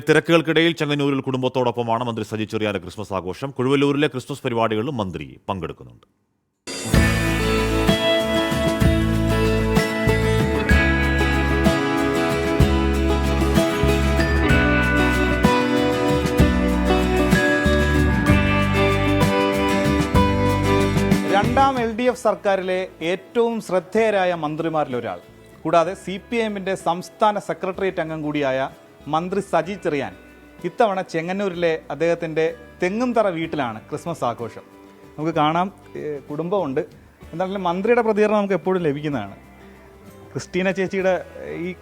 തിരക്കുകൾക്കിടയിൽ ചെങ്ങന്നൂരിൽ കുടുംബത്തോടൊപ്പമാണ് മന്ത്രി സജി ചെറിയാന്റെ ക്രിസ്മസ് ആഘോഷം. കുഴുവല്ലൂരിലെ ക്രിസ്മസ് പരിപാടികളിലും മന്ത്രി പങ്കെടുക്കുന്നുണ്ട്. രണ്ടാം LDF സർക്കാരിലെ ഏറ്റവും ശ്രദ്ധേയരായ മന്ത്രിമാരിലൊരാൾ, കൂടാതെ CPIMന്റെ സംസ്ഥാന സെക്രട്ടേറിയറ്റ് അംഗം കൂടിയായ മന്ത്രി സജി ചെറിയാൻ ഇത്തവണ ചെങ്ങന്നൂരിലെ അദ്ദേഹത്തിൻ്റെ തെങ്ങുംതറ വീട്ടിലാണ് ക്രിസ്മസ് ആഘോഷം. നമുക്ക് കാണാം, കുടുംബമുണ്ട്. എന്തായാലും മന്ത്രിയുടെ പ്രതികരണം നമുക്ക് എപ്പോഴും ലഭിക്കുന്നതാണ്. ക്രിസ്റ്റീന ചേച്ചിയുടെ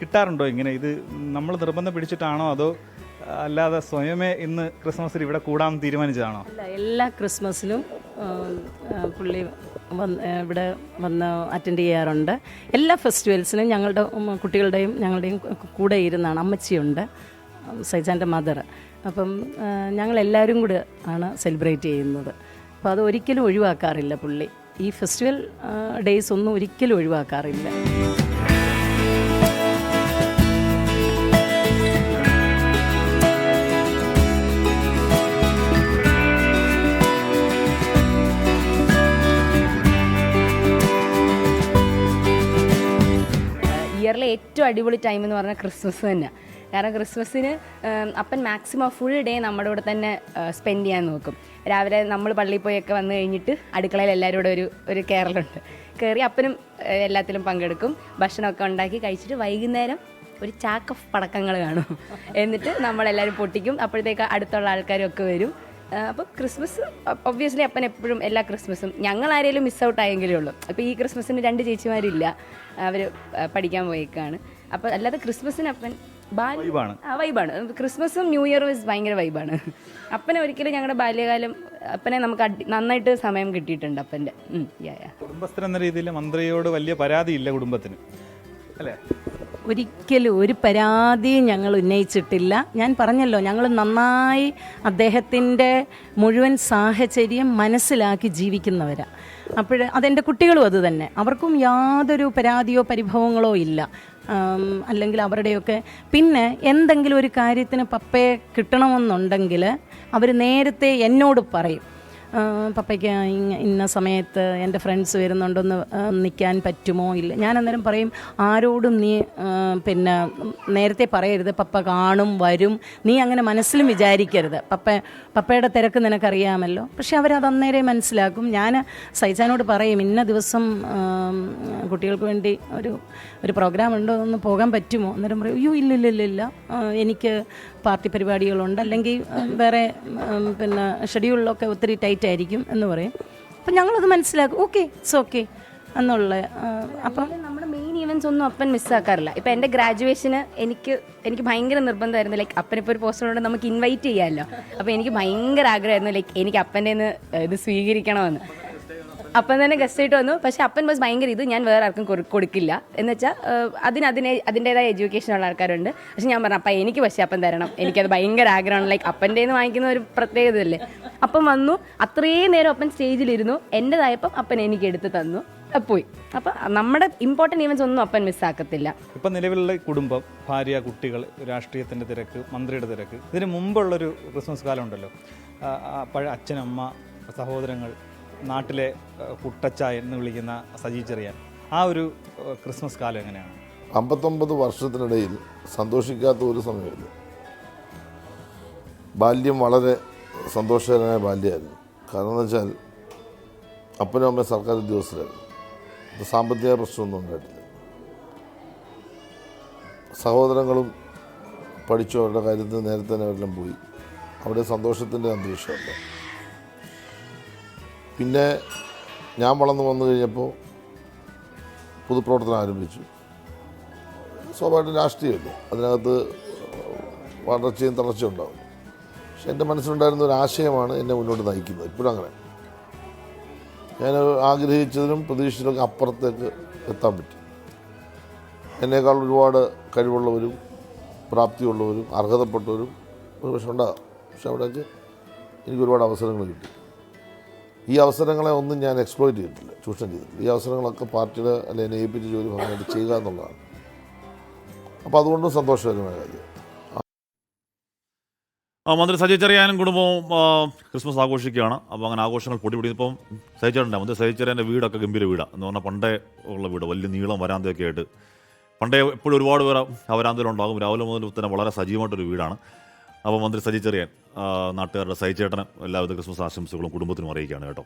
കിട്ടാറുണ്ടോ ഇങ്ങനെ? ഇത് നമ്മൾ നിർബന്ധം പിടിച്ചിട്ടാണോ അതോ അല്ലാതെ സ്വയമേ ഇന്ന് ക്രിസ്മസിൽ ഇവിടെ കൂടാൻ തീരുമാനിച്ചതാണോ? അല്ല, എല്ലാ ക്രിസ്മസിലും പുള്ളി ഇവിടെ വന്ന് അറ്റൻഡ് ചെയ്യാറുണ്ട്. എല്ലാ ഫെസ്റ്റിവൽസിനും ഞങ്ങളുടെ കുട്ടികളുടെയും ഞങ്ങളുടെയും കൂടെ ഇരുന്നാണ്. അമ്മച്ചിയുണ്ട്, സൈജാൻ്റെ മദർ. അപ്പം ഞങ്ങളെല്ലാവരും കൂടെ ആണ് സെലിബ്രേറ്റ് ചെയ്യുന്നത്. അപ്പോൾ അത് ഒരിക്കലും ഒഴിവാക്കാറില്ല പുള്ളി. ഈ ഫെസ്റ്റിവൽ ഡേയ്സ് ഒന്നും ഒരിക്കലും ഒഴിവാക്കാറില്ല. ഇയറിലെ ഏറ്റവും അടിപൊളി ടൈം എന്ന് പറഞ്ഞാൽ ക്രിസ്മസ് തന്നെ. കാരണം ക്രിസ്മസിന് അപ്പൻ മാക്സിമം ഫുൾ ഡേ നമ്മുടെ കൂടെ തന്നെ സ്പെൻഡ് ചെയ്യാൻ നോക്കും. രാവിലെ നമ്മൾ പള്ളിയിൽ പോയൊക്കെ വന്നു കഴിഞ്ഞിട്ട് അടുക്കളയിൽ എല്ലാവരും കൂടെ ഒരു കയറലുണ്ട്. കയറി അപ്പനും എല്ലാത്തിലും പങ്കെടുക്കും. ഭക്ഷണമൊക്കെ ഉണ്ടാക്കി കഴിച്ചിട്ട് വൈകുന്നേരം ഒരു ചാക്ക് ഓഫ് പടക്കങ്ങൾ കാണും. എന്നിട്ട് നമ്മളെല്ലാവരും പൊട്ടിക്കും. അപ്പോഴത്തേക്ക് അടുത്തുള്ള ആൾക്കാരും ഒക്കെ വരും. അപ്പോൾ ക്രിസ്മസ് ഒബ്വിയസ്ലി അപ്പൻ എപ്പോഴും എല്ലാ ക്രിസ്മസും ഞങ്ങൾ ആരെങ്കിലും മിസ് ഔട്ട് ആയെങ്കിലേ ഉള്ളൂ. അപ്പോൾ ഈ ക്രിസ്മസിന് 2 ചേച്ചിമാരില്ല, അവർ പഠിക്കാൻ പോയേക്കാണ്. അപ്പോൾ അല്ലാതെ ക്രിസ്മസിന് അപ്പൻ വൈബാണ്. ക്രിസ്മസും ന്യൂ ഇയറും ഭയങ്കര വൈബാണ്. അപ്പനെ ഒരിക്കലും ഞങ്ങളുടെ ബാല്യകാലം അപ്പനെ നമുക്ക് നന്നായിട്ട് സമയം കിട്ടിയിട്ടുണ്ട് അപ്പൻ്റെ. കുടുംബസ്ഥൻ എന്ന രീതിയിൽ മന്ത്രിയോട് വലിയ പരാതിയില്ല കുടുംബത്തിന്, അല്ലേ? ഒരിക്കലും ഒരു പരാതിയും ഞങ്ങൾ ഉന്നയിച്ചിട്ടില്ല. ഞാൻ പറഞ്ഞല്ലോ, ഞങ്ങൾ നന്നായി അദ്ദേഹത്തിൻ്റെ മുഴുവൻ സാഹചര്യം മനസ്സിലാക്കി ജീവിക്കുന്നവരാണ്. അതെൻ്റെ കുട്ടികളും അത് തന്നെ. അവർക്കും യാതൊരു പരാതിയോ പരിഭവങ്ങളോ ഇല്ല. അല്ലെങ്കിൽ അവരുടെയൊക്കെ പിന്നെ എന്തെങ്കിലും ഒരു കാര്യത്തിന് പപ്പയെ കിട്ടണമെന്നുണ്ടെങ്കിൽ അവർ നേരത്തെ എന്നോട് പറയും, പപ്പയ്ക്ക് ഇന്ന സമയത്ത് എൻ്റെ ഫ്രണ്ട്സ് വരുന്നുണ്ടൊന്ന് നിൽക്കാൻ പറ്റുമോ ഇല്ല. ഞാൻ അന്നേരം പറയും, ആരോടും നീ പിന്നെ നേരത്തെ പറയരുത്, പപ്പ കാണും വരും, നീ അങ്ങനെ മനസ്സിലും വിചാരിക്കരുത്, പപ്പയുടെ തിരക്ക് നിനക്കറിയാമല്ലോ. പക്ഷെ അവരത് അന്നേരം മനസ്സിലാക്കും. ഞാൻ സൈജാനോട് പറയും, ഇന്ന ദിവസം കുട്ടികൾക്ക് വേണ്ടി ഒരു പ്രോഗ്രാം ഉണ്ടോ, ഒന്ന് പോകാൻ പറ്റുമോ? അന്നേരം പറയും, അയ്യോ ഇല്ല, എനിക്ക് പാർട്ടി പരിപാടികളുണ്ട്, അല്ലെങ്കിൽ വേറെ പിന്നെ ഷെഡ്യൂളിലൊക്കെ ഒത്തിരി ടൈറ്റ് ആയിരിക്കും എന്ന് പറയും. അപ്പം ഞങ്ങളത് മനസ്സിലാക്കും, ഓക്കെ ഇറ്റ്സ് ഓക്കെ എന്നുള്ള. അപ്പം നമ്മുടെ മെയിൻ ഈവൻസ് ഒന്നും അപ്പൻ മിസ്സാക്കാറില്ല. ഇപ്പം എൻ്റെ ഗ്രാജുവേഷന് എനിക്ക് ഭയങ്കര നിർബന്ധമായിരുന്നു, ലൈക്ക് അപ്പനിപ്പോൾ ഒരു പോസ്റ്ററിനോട് നമുക്ക് ഇൻവൈറ്റ് ചെയ്യാമല്ലോ. അപ്പോൾ എനിക്ക് ഭയങ്കര ആഗ്രഹമായിരുന്നു, ലൈക്ക് എനിക്ക് അപ്പൻ്റെ ഇത് സ്വീകരിക്കണമെന്ന്. അപ്പം തന്നെ ഗസ്റ്റായിട്ട് വന്നു. പക്ഷേ അപ്പൻ ബസ് ഭയങ്കര ഞാൻ വേറെ ആർക്കും കൊടുക്കില്ല എന്ന് വെച്ചാൽ അതിൻ്റെതായ എഡ്യൂക്കേഷനുള്ള ആൾക്കാരുണ്ട്. പക്ഷെ ഞാൻ പറഞ്ഞു, അപ്പം എനിക്ക് പക്ഷേ അപ്പം തരണം, എനിക്കത് ഭയങ്കര ആഗ്രഹമാണ്. ലൈക്ക് അപ്പൻ്റെ വാങ്ങിക്കുന്ന ഒരു പ്രത്യേകതയല്ലേ. അപ്പം വന്നു, അത്രയും നേരം അപ്പൻ സ്റ്റേജിലിരുന്നു. എൻ്റെതായപ്പം അപ്പൻ എനിക്ക് എടുത്ത് തന്നു, പോയി. അപ്പം നമ്മുടെ ഇമ്പോർട്ടൻറ്റ് ഈവൻസ് ഒന്നും അപ്പൻ മിസ്സാക്കത്തില്ല. ഇപ്പം നിലവിലുള്ള കുടുംബം, ഭാര്യ, കുട്ടികൾ, രാഷ്ട്രീയത്തിൻ്റെ തിരക്ക്, മന്ത്രിയുടെ തിരക്ക്, ഇതിന് മുമ്പുള്ളൊരു ക്രിസ്മസ് കാലം ഉണ്ടല്ലോ, പഴയ അച്ഛനമ്മ, സഹോദരങ്ങൾ, നാട്ടിലെ കുട്ടച്ച എന്ന് വിളിക്കുന്ന സജി ചെറിയാൻ, ആ ഒരു ക്രിസ്മസ് കാലം എങ്ങനെയാണ്? 59 വർഷത്തിനിടയിൽ സന്തോഷിക്കാത്ത ഒരു സമയമില്ല. ബാല്യം വളരെ സന്തോഷകരമായ ബാല്യമായിരുന്നു. കാരണം എന്ന് വെച്ചാൽ അപ്പനും അമ്മയും സർക്കാർ ഉദ്യോഗസ്ഥരായിരുന്നു. സാമ്പത്തിക പ്രശ്നമൊന്നും ഉണ്ടായിട്ടില്ല. സഹോദരങ്ങളും പഠിച്ചു, അവരുടെ കാര്യത്തിൽ നേരത്തെ തന്നെ അവരെല്ലാം പോയി. അവിടെ സന്തോഷത്തിൻ്റെ അന്തരീക്ഷമല്ല. പിന്നെ ഞാൻ വളർന്നു വന്നു കഴിഞ്ഞപ്പോൾ പൊതുപ്രവർത്തനം ആരംഭിച്ചു. സ്വാഭാവികമായിട്ടും രാഷ്ട്രീയമല്ലേ, അതിനകത്ത് വളർച്ചയും തളർച്ചയും ഉണ്ടാകും. പക്ഷെ എൻ്റെ മനസ്സിലുണ്ടായിരുന്ന ഒരു ആശയമാണ് എന്നെ മുന്നോട്ട് നയിക്കുന്നത്. ഇപ്പോഴും അങ്ങനെ ഞാൻ ആഗ്രഹിച്ചതിനും പ്രതീക്ഷിച്ചതിനൊക്കെ അപ്പുറത്തേക്ക് എത്താൻ പറ്റി. എന്നേക്കാൾ ഒരുപാട് കഴിവുള്ളവരും പ്രാപ്തിയുള്ളവരും അർഹതപ്പെട്ടവരും ഒരുപക്ഷെ ഉണ്ടാകാം. പക്ഷെ അവിടേക്ക് എനിക്ക് ഒരുപാട് അവസരങ്ങൾ കിട്ടി. ഈ അവസരങ്ങളെ ഒന്നും ഞാൻ എക്സ്പ്ലോയിറ്റ് ചെയ്തിട്ടില്ല, ചൂഷണം ചെയ്തിട്ടില്ല. ഈ അവസരങ്ങളൊക്കെ പാർട്ടിയുടെ അല്ലെങ്കിൽ എന്നെ ഏൽപ്പിച്ച ജോലി ഭംഗിയായിട്ട് ചെയ്യുക എന്നുള്ളതാണ്. അപ്പോൾ അതുകൊണ്ടും സന്തോഷകരമായ കാര്യം. മന്ത്രി സജി ചെറിയാനും കുടുംബവും ക്രിസ്മസ് ആഘോഷിക്കുകയാണ്. അപ്പോൾ അങ്ങനെ ആഘോഷങ്ങൾ പൊടിപിടിച്ചപ്പം സഹിച്ചേട്ടൻ്റെ മന്ത്രി സജി ചെറിയാൻ്റെ വീടൊക്കെ ഗംഭീര വീടാണ് എന്ന് പറഞ്ഞാൽ പണ്ടേ ഉള്ള വീട്, വലിയ നീളം വരാന്തയൊക്കെ ആയിട്ട്. പണ്ടേ എപ്പോഴും ഒരുപാട് പേർ ആ വരാന്തയിലുണ്ടാകും. രാവിലെ മുതൽ തന്നെ വളരെ സജീവമായിട്ടൊരു വീടാണ്. അപ്പോൾ മന്ത്രി സജി ചെറിയാൻ നാട്ടുകാരുടെ സഹിച്ചേട്ടന് എല്ലാവിധ ക്രിസ്മസ് ആശംസകളും കുടുംബത്തിനും അറിയിക്കുകയാണ് കേട്ടോ.